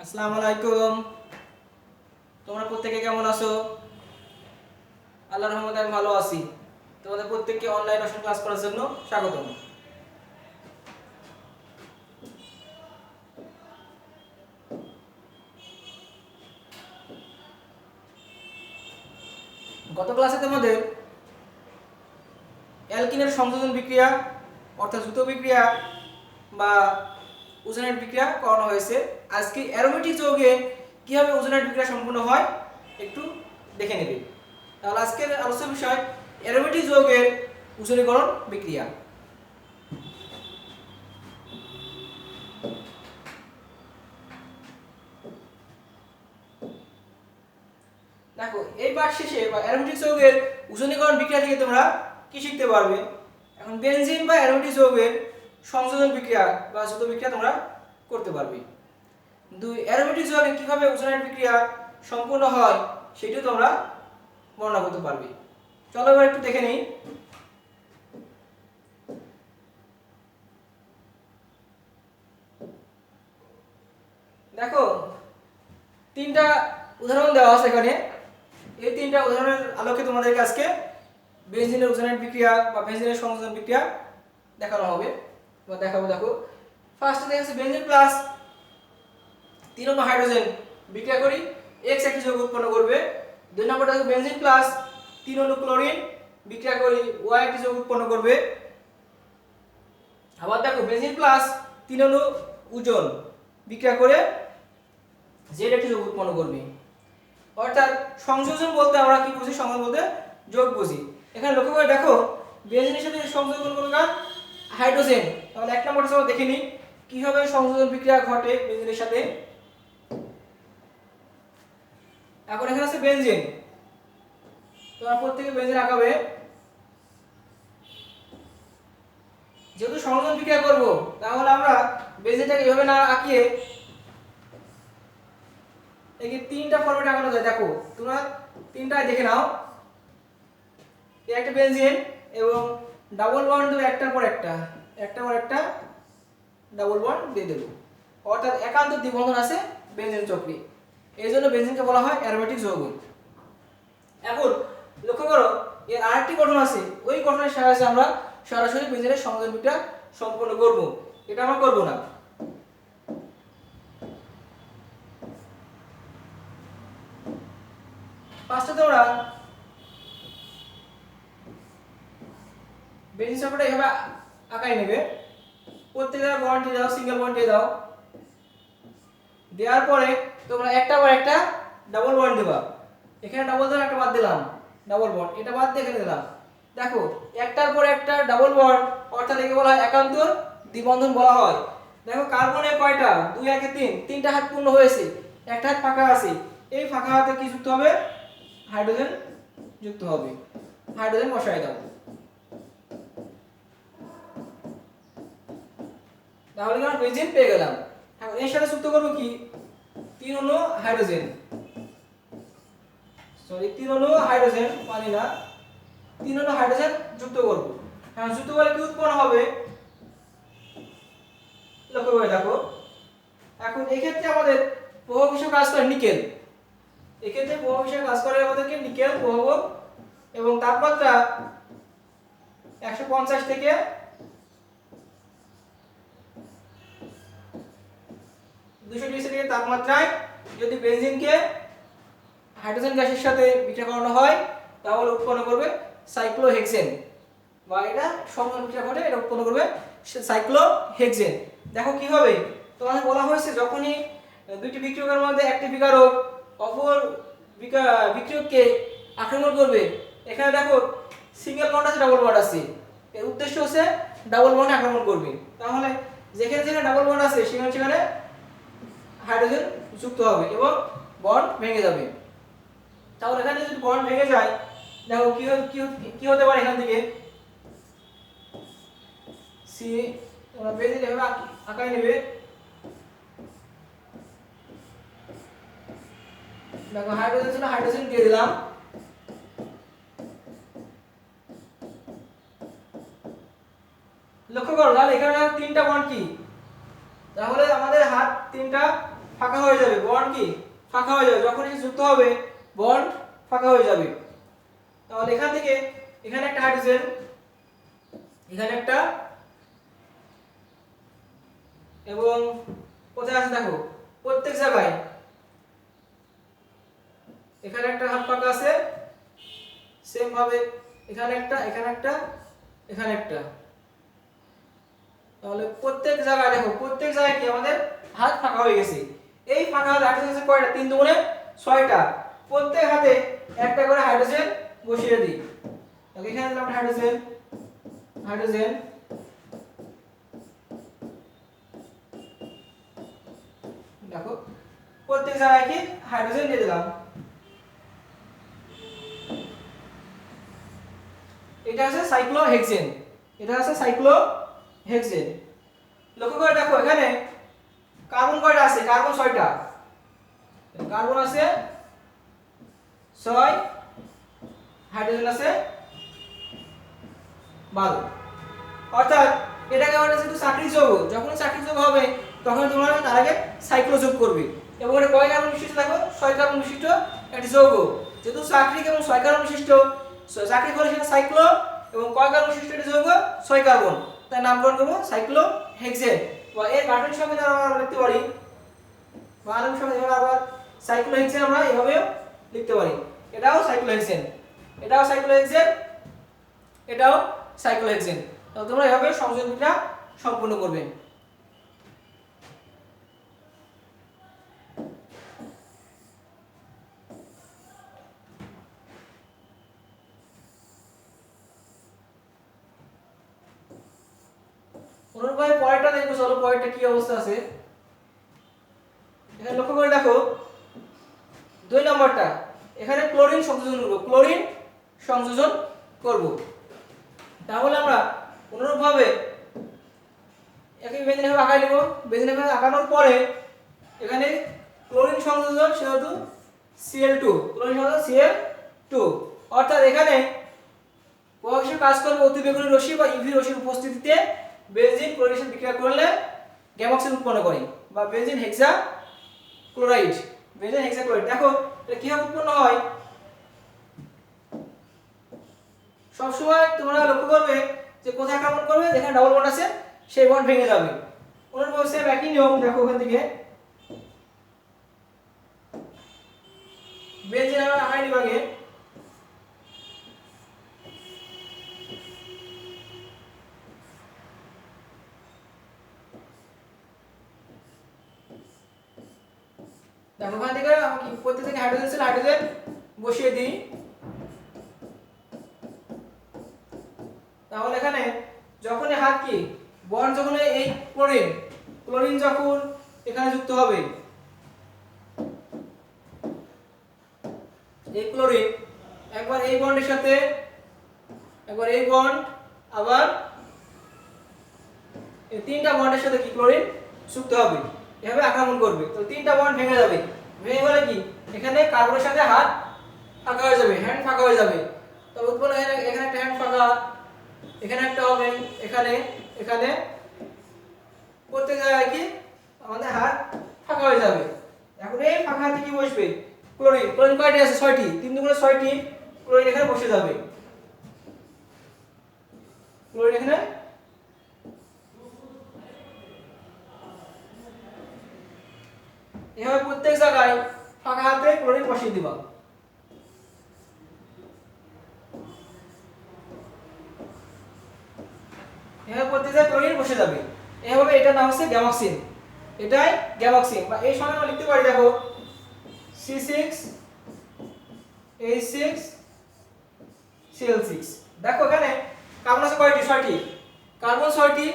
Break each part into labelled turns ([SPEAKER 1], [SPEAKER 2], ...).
[SPEAKER 1] আসসালামু আলাইকুম। তোমরা প্রত্যেকে কেমন আছো? আল্লাহর রহমতে আমি ভালো আছি। তোমাদের প্রত্যেককে অনলাইন রসায়ন ক্লাস করার জন্য স্বাগতম। গত ক্লাসে তোমাদের অ্যালকিনের সংযোজন বিক্রিয়া অর্থাৎ দ্রুত বিক্রিয়া বা ওজোনেট বিক্রিয়া করানো হয়েছে। আজকে অ্যারোমেটিক যৌগে কিভাবে ওজোনেট বিক্রিয়া সম্পন্ন হয় একটু দেখে নেবে। তাহলে আজকের আলোচ্য বিষয় অ্যারোমেটিক যৌগের ওজোনীকরণ বিক্রিয়া। দেখো, এই পাঠ শেষে বা অ্যারোমেটিক যৌগের ওজোনীকরণ বিক্রিয়া থেকে তোমরা কি শিখতে পারবে? এখন বেনজিন বা অ্যারোমেটিক যৌগের সংযোজন বিক্রিয়া বা দ্রুত বিক্রিয়া তোমরা করতে পারবে। দুই, অ্যারোমেটিক যৌগে কিভাবে ওজোনেট বিক্রিয়া সম্পূর্ণ হয় সেটিও তোমরা বর্ণনা করতে পারবে। চলো এবার একটু দেখে নিই। দেখো, তিনটা উদাহরণ দেওয়া আছে এখানে। এই তিনটা উদাহরণের আলোকে তোমাদেরকে আজকে বেনজিনের ওজোনেট বিক্রিয়া বা বেনজিনের সংযোজন বিক্রিয়া দেখানো হবে বা দেখাবো। দেখো, ফার্স্টে দেখা যাচ্ছে বেনজিন প্লাস 3 অণু হাইড্রোজেন বিক্রিয়া করি X একটি যৌগ উৎপন্ন করবে। দুই নম্বরটা দেখো বেনজিন প্লাস 3 অণু ক্লোরিন বিক্রিয়া করি Y একটি যৌগ উৎপন্ন করবে। আবার দেখো বেনজিন প্লাস 3 অণু ওজন বিক্রিয়া করে Z একটি যৌগ উৎপন্ন করবে। অর্থাৎ সংযোজন বলতে আমরা কি বুঝি? সংযোজন বলতে যোগ বুঝি। এখানে লক্ষ্য করে দেখো বেনজিনের সাথে সংযোজন করবে কার? হাইড্রোজেন। তাহলে এক নম্বরটা আমরা দেখে নিই কিভাবে সংযোজন বিক্রিয়া ঘটে বেনজিনের সাথে। এখন এখানে আছে বেনজিন, তোমরা প্রত্যেকে বেনজিন আঁকাবে। যেহেতু সংযোজন বিক্রিয়া করব তাহলে আমরা বেনজিনটাকে এভাবে না আঁকিয়ে এই তিনটা ফরম্যাটে আঁকানো যায়। দেখো তোমরা তিনটায় দেখে নাও। এই একটা বেনজিন এবং ডাবল বন্ড দেব একটার পর একটা ডাবল বন্ড দিয়ে দেব। অর্থাৎ একান্ত দ্বিবন্ধন আছে বেনজিন চক্রে। এই জন্য বেনজিনকে বলা হয় অ্যারোমেটিক যৌগ। এখন লক্ষ্য করো এর আরেকটি গঠন আছে, ওই গঠনের সাহায্যে আমরা সরাসরি বেনজিনের সংযোজন বিক্রিয়া সম্পন্ন করব। এটা আমরা করব না। ফার্স্টে তোমরা বেনজিন চক্রটা এভাবে আঁকাই নেবে। প্রত্যেকটা বন্ড দিয়ে দাও, সিঙ্গেল বন্ড দিয়ে দাও। দেওয়ার পরে তোমরা একটা পর একটা ডাবল বন্ড দেবা। এখানে ডাবল ধরে একটা বাদ দিলাম, ডাবল বন্ড এটা বাদ দিয়ে এখানে দিলাম। দেখো একটার পর একটা ডাবল বন্ড, অর্থাৎ একে বলা হয় একান্ত দ্বিবন্ধন বলা হয়। দেখো কার্বনে কয়টা? 2 1 3, তিনটা হাত পূর্ণ হয়েছে, একটা হাত ফাঁকা আছে। এই ফাঁকা হাতে কি যুক্ত হবে? হাইড্রোজেন যুক্ত হবে। হাইড্রোজেন বসাই দাও। তাহলে আমরা বেনজিন পেয়ে গেলাম। এখন এর সাথে যুক্ত করব কি? 3 অণু হাইড্রোজেন, 3 অণু হাইড্রোজেন, পানি না, 3 অণু হাইড্রোজেন যুক্ত করব। হ্যাঁ, যুক্ত করলে কি উৎপন্ন হবে লক্ষ্য করে দেখো। এখন এই ক্ষেত্রে আমাদের প্রভাবক হিসেবে কাজ করে নিকেল। এই ক্ষেত্রে প্রভাবক হিসেবে কাজ করে আমাদেরকে নিকেল প্রভাবক, এবং তাপমাত্রা 150 থেকে 200 ডিগ্রি সেন্টিগ্রেড তাপমাত্রায় যদি বেনজিনকে হাইড্রোজেন গ্যাসের সাথে বিক্রিয়া করানো হয় তাহলে উৎপন্ন করবে সাইক্লোহেক্সেন, বা এটা সংযোজন বিক্রিয়া ঘটে এটা উৎপন্ন করবে সাইক্লোহেক্সেন। দেখো কি হবে, তোমাদের বলা হয়েছে যখনই দুইটি বিক্রিয়কের মধ্যে একটি বিকারক অপর বিক্রিয়ককে আক্রমণ করবে, এখানে দেখো সিঙ্গেল বন্ড আছে, ডাবল বন্ড আছে। এর উদ্দেশ্য হচ্ছে ডাবল বন্ড আক্রমণ করবে। তাহলে যেখানে যেখানে ডাবল বন্ড আছে সেখানে সেখানে হাইড্রোজেন যুক্ত হবে এবং বন্ড ভেঙে যাবে। তাহলে এখানে যদি বন্ড ভেঙে যায়, দেখো কি হতে পারে? এখান থেকে সি তোমরা বেনজিন এভাবে আঁকাই নেবে। দেখো হাইড্রোজেন ছিল, হাইড্রোজেন দিয়ে দিলাম। লক্ষ্য করো তাহলে এখানে তিনটা বন্ড কি? তাহলে আমাদের হাত তিনটা ফাঁকা হয়ে যাবে, বন্ড কি ফাঁকা হয়ে যাবে, যখন এসে যুক্ত হবে বন্ড ফাঁকা হয়ে যাবে। তাহলে এখান থেকে এখানে একটা হাইড্রোজেন, এখানে একটা, এবং কোথায় আছে দেখো প্রত্যেক জায়গায় এখানে একটা হাত ফাঁকা আছে, সেম ভাবে এখানে একটা, এখানে একটা, এখানে একটা। তাহলে প্রত্যেক জায়গায় দেখো প্রত্যেক জায়গায় কি আমাদের হাত ফাঁকা হয়ে গেছে। এই ফাঁকা হাতে হাইড্রোজেন আছে কয়টা? 3 দুগুণে 6টা। প্রত্যেক হাতে একটা করে হাইড্রোজেন বসিয়ে দিই। তাহলে এখানে দিলাম হাইড্রোজেন, হাইড্রোজেন, দেখো প্রত্যেক জায়গায় কি হাইড্রোজেন দিয়ে দিলাম। এটা হচ্ছে সাইক্লোহেক্সেন, এটা হচ্ছে সাইক্লোহেক্সেন। লক্ষ্য করে দেখো এখানে কার্বন কয়টা আছে? কার্বন 6টা, কার্বন আছে 6, হাইড্রোজেন আছে 12। অর্থাৎ এটাকে বলা যেহেতু চাকরি যৌগ, যখন চাকরি যৌগ হবে তখন তোমরা তার আগে সাইক্লো যোগ করবে। এবং এটা কয় কার্বন বিশিষ্ট? দেখো 6 কার্বন বিশিষ্ট একটি যৌগ। যেহেতু চাকরিক এবং 6 কার্বন বিশিষ্ট, চাকরিক হলে সেটা সাইক্লো, এবং কয় কার্বন বিশিষ্ট একটি যৌগ? 6 কার্বন, তার নামকরণ করব সাইক্লোহেক্সেন। বা এর গাঠনিক সংকেত আমরা লিখতে পারি, বা আণবিক সংকেত এভাবে আবার সাইক্লোহেক্সেন আমরা এভাবেও লিখতে পারি। এটাও সাইক্লোহেক্সেন, এটাও সাইক্লোহেক্সেন, এটাও সাইক্লোহেক্সেন। তো তোমরা এভাবে সংযোজন বিক্রিয়া সম্পূর্ণ করবে। অনুরূপভাবে পরেরটা দেখবো, চলো পরেরটা কি অবস্থা আছে। এখানে লক্ষ্য করে দেখো 2 নম্বরটা, এখানে ক্লোরিন সংযোজন করব, ক্লোরিন সংযোজন করব। তাহলে আমরা অনুরূপভাবে একই বেঞ্জিন ভাবে আঁকাই নেব। বেঞ্জিন ভাবে আঁকানোর পরে এখানে ক্লোরিন সংযোজন সেহেতু Cl2, ক্লোরিন সংযোজন Cl2, অর্থাৎ এখানে প্রভাবশীল কাজ করবে অতিবেগুনি রশ্মি বা ইউভি রশ্মির উপস্থিতিতে বেনজিন ক্লোরিনেশন বিক্রিয়া করলে গ্যামাক্সিন উৎপন্ন করে, বা বেনজিন হেক্সা ক্লোরাইড, বেনজিন হেক্সা ক্লোরাইড। দেখো এটা কিভাবে উৎপন্ন হয়। সব সময় তোমরা লক্ষ্য করবে যে কোথায় আক্রমণ করবে, যেখানে ডাবল বন্ড আছে সেই বন্ড ভেঙে যাবে। অনুরূপভাবে সেম একই নিয়ম, দেখো ওখান থেকে বেনজিন আমরা আকারে নিব আগে। দেখো ওখান থেকে আমি প্রত্যেক থেকে হাইড্রোজেন ছিল, হাইড্রোজেন বসিয়ে দিই। তাহলে এখানে যখন হাত কি বন্ড, যখন এই ক্লোরিন, ক্লোরিন যখন এখানে যুক্ত হবে, এই ক্লোরিন একবার এই বন্ডের সাথে, একবার এই বন্ড, আবার এই 3টা বন্ডের সাথে কি ক্লোরিন যুক্ত হবে, এভাবে আক্রমণ করবে। তো 3টা বন্ড ভেঙে যাবে, ভেঙে গেলে কি এখানে কার্বনের সাথে হাত ফাঁকা হয়ে যাবে, হ্যান্ড ফাঁকা হয়ে যাবে। তবে উৎপন্ন এখানে একটা হ্যান্ড ফাঁকা, এখানে একটা হবে, এখানে, এখানে, প্রত্যেক জায়গায় কি আমাদের হাত ফাঁকা হয়ে যাবে। এখন এই ফাঁকা হাতে কি বসবে? ক্লোরিন। ক্লোরিন কয়টি আছে? 6টি, 3 দুগুণে 6টি ক্লোরিন এখানে বসে যাবে। ক্লোরিন এখানে এভাবে প্রত্যেক জায়গায় ফাঁকা হাতে ক্লোরিন বসিয়ে দিবা। এভাবে প্রত্যেক জায়গায় ক্লোরিন বসে যাবে। এভাবে এটার নাম হচ্ছে গ্যামাক্সিন, এটাই গ্যামাক্সিন। বা এই সময় আমরা লিখতে পারি, দেখো C6H6Cl6। দেখো এখানে কার্বন আছে কয়টি? 6টি, কার্বন 6টি,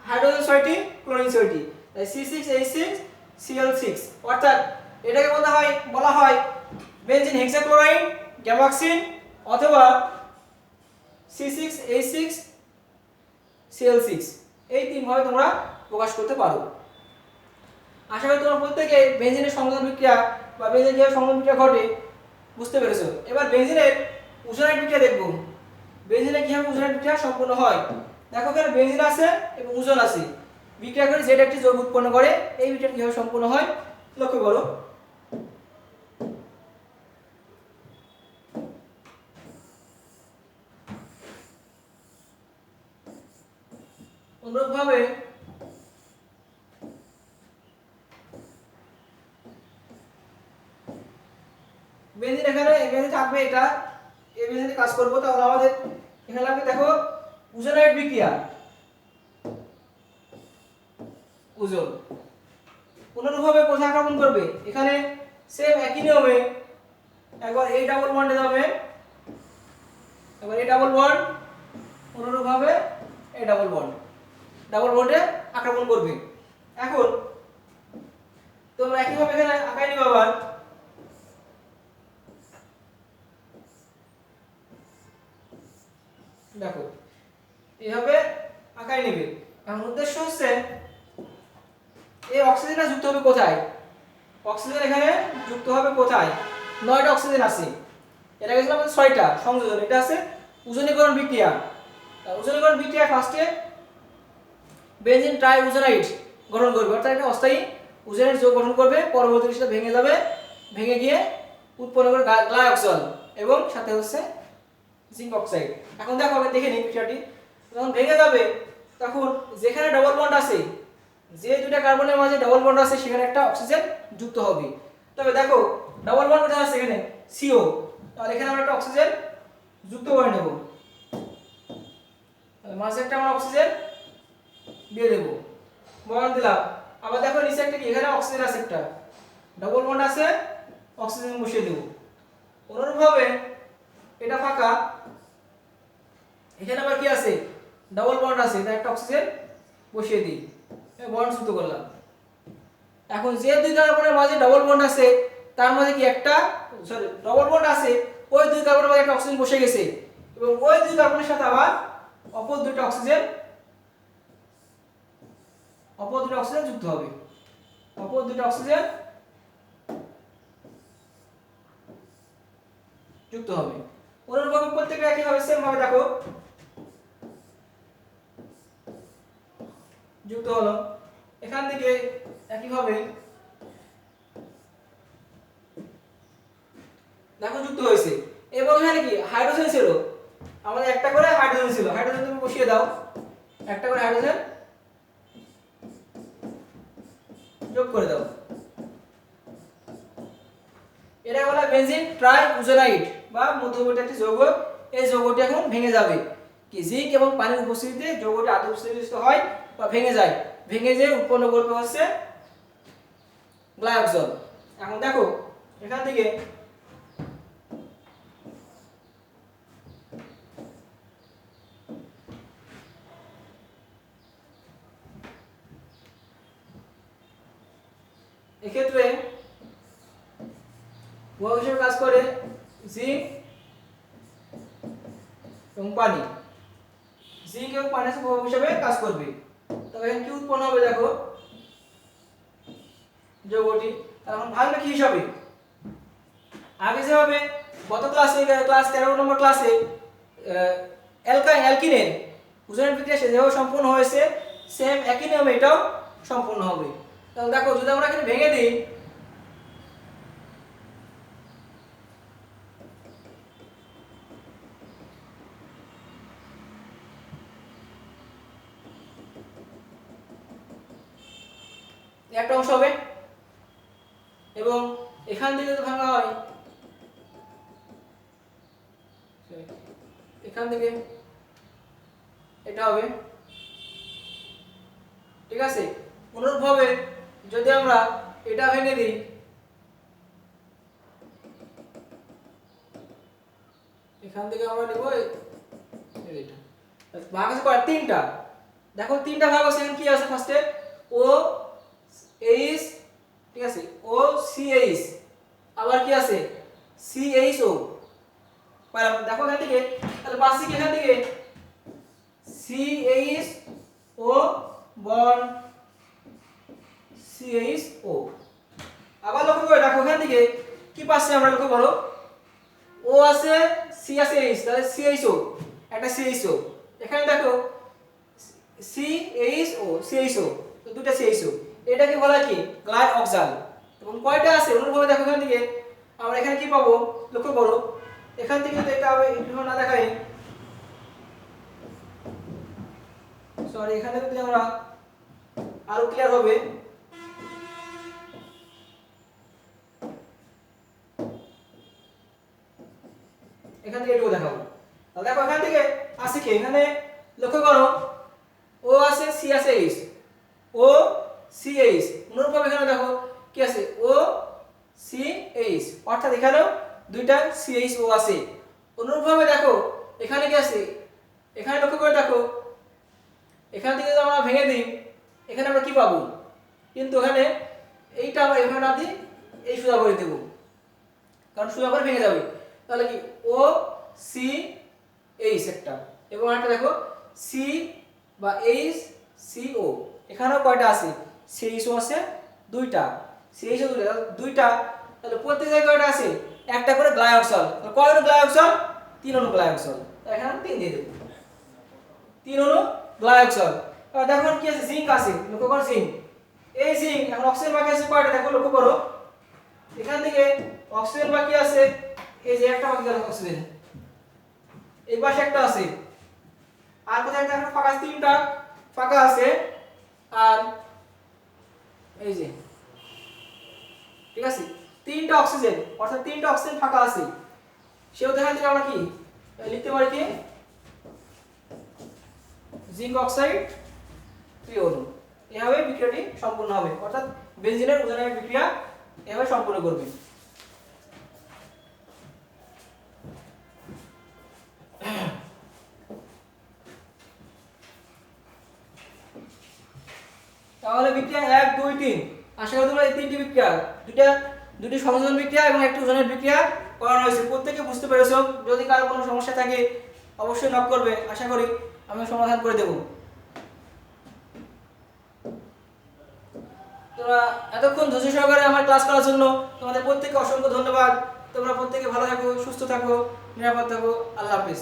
[SPEAKER 1] হাইড্রোজেন 6টি, ক্লোরিন 6টি, তাই C6H6Cl6। অর্থাৎ এটাকে বলা হয় বেনজিন হেক্সাক্লোরাইড, গ্যামাক্সিন, অথবা C6H6Cl6। এই 3 ভাবে তোমরা প্রকাশ করতে পারো। আশা করি তোমরা প্রত্যেকে বেনজিনের সংযোজন বিক্রিয়া বা বেনজিন কিভাবে সংযোজন বিক্রিয়া ঘটে বুঝতে পেরেছো। এবার বেনজিনের উজোনাইট বিক্রিয়া দেখব, বেনজিনে কিভাবে উজোনাইট বিক্রিয়া সম্পূর্ণ হয়। দেখো এখানে বেনজিন আছে এবং উজোন আছে, বিক্রিয়া করে যেটা একটি যৌগ উৎপন্ন করে। এই বিক্রিয়া কিভাবে সম্পূর্ণ হয় লক্ষ্য করো অনুরূপভাবে বেঞ্জিন এখানে বেঞ্জিন থাকবে, এটা এই বেঞ্জিনে কাজ করব, তাহলে আমাদের এখানে লাগবে দেখো ওজোনাইড বিক্রিয়া, ওজোন অনুরূপভাবে কোথায় আক্রমণ করবে, এখানে সেম একই নিয়মে একবার এই ডাবল বন্ডে যাবে, এবার এই ডাবল বন্ড অনুরূপভাবে এই ডাবল বন্ডে আক্রমণ করবে। এখন তোমরা একইভাবে এখানে আঁকাই নিবে, আবার দেখো এইভাবে আঁকাই নিবে। এখন উদ্দেশ্য হচ্ছে এই অক্সিজেনটা যুক্ত হবে কোথায়, অক্সিজেন এখানে যুক্ত হবে কোথায়, 9টা অক্সিজেন আছে, এটা গেছিল আমাদের 6টা সংযোজন, এটা আছে ওজোনীকরণ বিক্রিয়া। ওজোনীকরণ বিক্রিয়া ফার্স্টে বেনজিন ট্রাই ওজোনাইড গঠন করবে, অর্থাৎ এটা অস্থায়ী ওজোনাইড যৌগ গঠন করবে, পরবর্তীতে সেটা ভেঙে যাবে, ভেঙে গিয়ে উৎপন্ন করে গ্লাইকোজল এবং সাথে হচ্ছে জিঙ্ক অক্সাইড। এখন দেখো আগে দেখে নিই বিষয়টি, যখন ভেঙে যাবে তখন যেখানে ডাবল বন্ড আছে, যে দুইটা কার্বনের মাঝে ডাবল বন্ড আছে সেখানে একটা অক্সিজেন যুক্ত হবে। তবে দেখো ডাবল বন্ড কোথায় আছে, এখানে CO, তাহলে এখানে আমরা একটা অক্সিজেন যুক্ত করে নেব, মাঝে একটা আমরা অক্সিজেন দিয়ে দেব, বন্ড দিলাম। আবার দেখো নিচে একটা কি, এখানে অক্সিজেন আছে, একটা ডাবল বন্ড আছে, অক্সিজেন বসিয়ে দেব। অনুরূপভাবে এটা ফাঁকা, এখানে আবার কি আছে, ডাবল বন্ড আছে, এটা একটা অক্সিজেন বসিয়ে দিই, বন্ড যুক্ত করলাম। এখন যে দুই কার্বনের মাঝে ডাবল বন্ড আছে তার মাঝে কি একটা ডাবল বন্ড আছে, ওই দুই কার্বনের মাঝে একটা অক্সিজেন বসে গেছে, এবং ওই দুই কার্বনের সাথে আবার অপর দুইটা অক্সিজেন যুক্ত হবে, অপর দুইটা অক্সিজেন যুক্ত হবে। অনুরূপভাবে প্রত্যেকটা একই ভাবে সেম ভাবে দেখো যুক্ত হলো, এখান থেকে একই ভাবে দেখো যুক্ত হয়েছে। এবং এখানে কি হাইড্রোজেন ছিল, আমাদের একটা করে হাইড্রোজেন ছিল, হাইড্রোজেন তুমি বসিয়ে দাও, একটা করে হাইড্রোজেন যোগ করে দাও। এটা বলা বেনজিন ট্রাই ওজোনাইড বা মধ্যবর্তী একটি যৌগ, এই যৌগটি এখন ভেঙে যাবে, কি জিঙ্ক এবং পানির উপস্থিতিতে যৌগটি আত্মস্থিত হয় বা ভেঙে যায়, ভেঙে যে উৎপন্ন করবে হচ্ছে গ্লাইকোজল। এখন দেখো এখান থেকে এক্ষেত্রে প্রভাব হিসেবে কাজ করে জিঙ্ক এবং পানি, জিঙ্ক এবং পানি প্রভাব হিসেবে কাজ করবে। তবে এখানে কি উৎপন্ন হবে দেখো যৌগটি, এখন ভাঙবে কি হিসাবে, আগে যেভাবে গত ক্লাসে ক্লাস 13 নম্বর ক্লাসে অ্যালকিনের ওজোনাইড বিক্রিয়া যেভাবে সম্পূর্ণ হয়েছে সেম একই নিয়মে এটাও সম্পূর্ণ হবে। তাহলে দেখো যদি আমরা এখানে ভেঙে দিই, একটা অংশ হবে, এবং এখান থেকে যদি ভাঙা হয় এখান থেকে এটা হবে, ঠিক আছে। অনুরূপভাবে যদি আমরা এটা ভেঙে দিই, এখান থেকে আমরা নেব এটা, ভাগ আছে কয়, তিনটা, দেখো তিনটা ভাগ আছে, এখানে কি আছে ফার্স্টে ও এইচ, ঠিক আছে, ও সিএইচ, আবার কি আছে সিএইচও পাইলাম, দেখো এখান থেকে তাহলে পাচ্ছি কি এখান থেকে সিএইচও বন্ড সিএইচও। আবার লক্ষ্য করে দেখো এখান থেকে কি পাচ্ছি আমরা, লক্ষ্য করো ও আছে সি আছে এইচ, তাহলে সিএইচও একটা সিএইচও, এখানে দেখো সিএইচও সিএইচও, তো দুটো সিএইচও, এটাকে বলা কি গ্লাইকোজল, এবং কয়টা আছে অনুরূপভাবে দেখো এখান থেকে আমরা এখানে কি পাবো লক্ষ্য করো এখান থেকে যদি এটা আমি একটু না দেখাই সরি এখানে যদি আমরা আরো ক্লিয়ার হবে এখান থেকে এটুকু দেখাবো তাহলে দেখো এখান থেকে আছে কি এখানে লক্ষ্য করো ও আছে সি আছে এইচ ও সি এইচ অনুরূপভাবে এখানে দেখো কি আছে ও সি এইচ অর্থাৎ এখানেও দুইটা সি এইচ ও আছে অনুরূপভাবে দেখো এখানে কি আছে এখানে লক্ষ্য করে দেখো এখান থেকে যদি আমরা ভেঙে দিই এখানে আমরা কি পাবো কিন্তু এখানে এইটা আমরা এভাবে না দিই এই সোজা করে দেব কারণ সোজা করে ভেঙে যাবে তাহলে কি ও সি এইচ একটা এবং একটা দেখো সি বা এইচ সি ও এখানেও কয়টা আছে সি এইচ ও আছে দুইটা সি এইচ ও দুইটা তাহলে প্রত্যেক জায়গায় কয়টা আছে একটা করে গ্লাইকোসিল তাহলে কয় অণু গ্লাইকোসিল 3 অণু গ্লাইকোসিল এখানে আমি 3 দিয়ে দেব 3 অণু গ্লাইকোসিল দেখো কি আছে জিঙ্ক আছে লক্ষ্য করো জিঙ্ক এই জিঙ্ক এখন অক্সিজেন বাকি আছে কয়টা দেখো লক্ষ্য করো এখান থেকে অক্সিজেন বাকি আছে এই যে একটা বাকি গেল অক্সিজেন এই পাশে একটা আছে আর কোথায় দেখো ফাঁকা আছে তিনটা ফাঁকা আছে আর এই যে ঠিক আছে তিনটা অক্সিজেন অর্থাৎ তিনটা অক্সিজেন ফাঁকা আছে সেও এখান থেকে আমরা কি লিখতে পারি কি জিঙ্ক অক্সাইড 3 অণু এভাবে বিক্রিয়াটি সম্পূর্ণ হবে অর্থাৎ বেনজিনের ওজনের বিক্রিয়া এভাবে সম্পূর্ণ করবে তাহলে বিক্রিয়া 1 2 3 আশা করি তোমরা এই তিনটি বিক্রিয়া দুটি সংযোজন বিক্রিয়া এবং একটি ওজনের বিক্রিয়া করানো হয়েছে প্রত্যেককে বুঝতে পেরেছো যদি কারো কোনো সমস্যা থাকে অবশ্যই নক করবে আশা করি আমি সমাধান করে দেব তোমরা এতক্ষণ ধৈর্য সহকারে আমার ক্লাস করার জন্য তোমাদের প্রত্যেককে অসংখ্য ধন্যবাদ তোমরা প্রত্যেকে ভালো থাকো সুস্থ থাকো নিরাপদ থাকো আল্লাহ হাফেজ